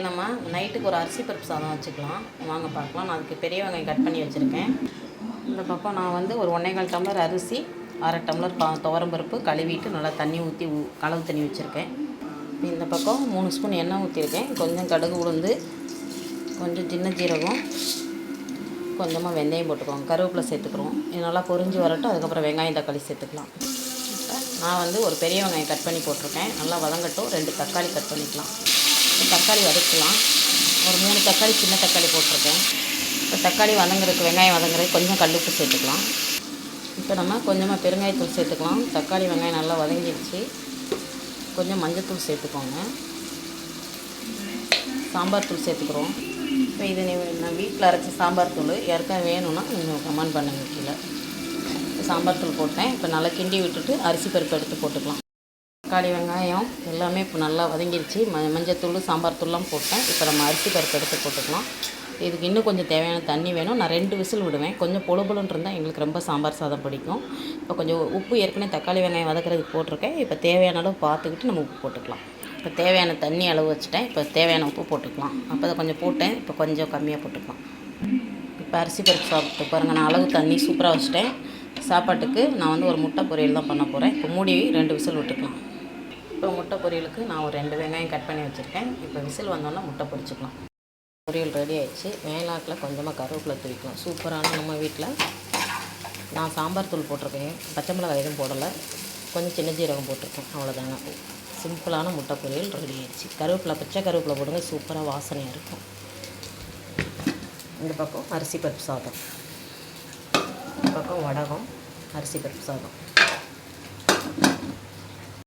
நம்ம நைட்டுக்கு ஒரு அரிசி பருப்பு சாதம் வச்சுக்கலாம். வாங்க பார்க்கலாம். நான் அதுக்கு பெரிய வெங்காயம் கட் பண்ணி வச்சுருக்கேன். இந்த பக்கம் நான் வந்து ஒரு 1.25 டம்ளர் அரிசி, 1/2 டம்ளர் துவரம் பருப்பு கழுவிட்டு நல்லா தண்ணி ஊற்றி களவு தண்ணி வச்சுருக்கேன். இந்த பக்கம் 3 ஸ்பூன் எண்ணெய் ஊற்றிருக்கேன். கொஞ்சம் கடுகு உளுந்து, கொஞ்சம் சின்ன ஜீரகம், கொஞ்சமாக வெந்தயம் போட்டுக்குவோம். கருவேப்பிலை சேர்த்துக்குறோம். இது நல்லா பொரிஞ்சு வரட்டும். அதுக்கப்புறம் வெங்காயம் தக்காளி சேர்த்துக்கலாம். நான் வந்து ஒரு பெரிய வெங்காயம் கட் பண்ணி போட்டிருக்கேன். நல்லா வதங்கட்டும். 2 தக்காளி கட் பண்ணிக்கலாம். தக்காளி வதக்கலாம். ஒரு 3 தக்காளி சின்ன தக்காளி போட்டிருக்கேன். இப்போ தக்காளி வதங்குறதுக்கு வெங்காயம் வதங்குறதுக்கு கொஞ்சம் கல்லுப்பு சேர்த்துக்கலாம். இப்போ நம்ம கொஞ்சமாக பெருங்காயத்தூள் சேர்த்துக்கலாம். தக்காளி வெங்காயம் நல்லா வதங்கிடுச்சு. கொஞ்சம் மஞ்சத்தூள் சேர்த்துக்கோங்க. சாம்பார் தூள் சேர்த்துக்கிறோம். இப்போ இது நான் வீட்டில் அரைச்சி சாம்பார் தூள் யாருக்கா வேணும்னா நீங்கள் கமெண்ட் பண்ணுங்க கீழே. சாம்பார் தூள் போட்டேன். இப்போ நல்லா கிண்டி விட்டுட்டு அரிசி பருப்பு எடுத்து போட்டுக்கலாம். தக்காளி வெங்காயம் எல்லாமே இப்போ நல்லா வதங்கிடுச்சு. மஞ்சத்தூள் சாம்பார் தூள்லாம் போட்டேன். இப்போ நம்ம அரிசி பருப்பு எடுத்து போட்டுக்கலாம். இதுக்கு இன்னும் கொஞ்சம் தேவையான தண்ணி வேணும். நான் 2 விசில் விடுவேன். கொஞ்சம் பொழுபொழுன்னு இருந்தால் எங்களுக்கு ரொம்ப சாம்பார் சாதம் பிடிக்கும். இப்போ கொஞ்சம் உப்பு ஏற்கனவே தக்காளி வெங்காயம் வதக்கிறதுக்கு போட்டிருக்கேன். இப்போ தேவையான அளவு பார்த்துக்கிட்டு நம்ம உப்பு போட்டுக்கலாம். இப்போ தேவையான தண்ணி அளவு வச்சுட்டேன். இப்போ தேவையான உப்பு போட்டுக்கலாம். அப்போ அதை கொஞ்சம் போட்டேன். இப்போ கொஞ்சம் கம்மியாக போட்டுக்கலாம். இப்போ அரிசி பருப்பு சாப்பிட்டு பாருங்கள். நான் அளவு தண்ணி சூப்பராக வச்சுட்டேன். சாப்பாட்டுக்கு நான் வந்து ஒரு முட்டை பொரியல் தான் பண்ண போகிறேன். இப்போ மூடி 2 விசில் விட்டுக்கலாம். இப்போ முட்டை பொரியலுக்கு நான் ஒரு 2 வெங்காயம் கட் பண்ணி வச்சுருக்கேன். இப்போ விசில் வந்தோன்னா முட்டை பொரிச்சிக்கலாம். பொரியல் ரெடி ஆகிடுச்சு. மேலாக்கில் கொஞ்சமாக கருவேப்பிலை தூவிக்கலாம். சூப்பரான நம்ம வீட்டில் நான் சாம்பார் தூள் போட்டிருக்கேன். பச்சை மிளகாய் எதுவும் போடலை. கொஞ்சம் சின்ன ஜீரகம் போட்டிருக்கேன். அவ்வளோதாங்க. சிம்பிளான முட்டை பொரியல் ரெடி ஆகிடுச்சு. கருவேப்பிலை பச்சை கருவேப்பிலை போடுங்க. சூப்பராக வாசனையாக இருக்கும். இந்த பக்கம் அரிசி பருப்பு சாதம், இந்த பக்கம் வடகம், அரிசி பருப்பு சாதம்.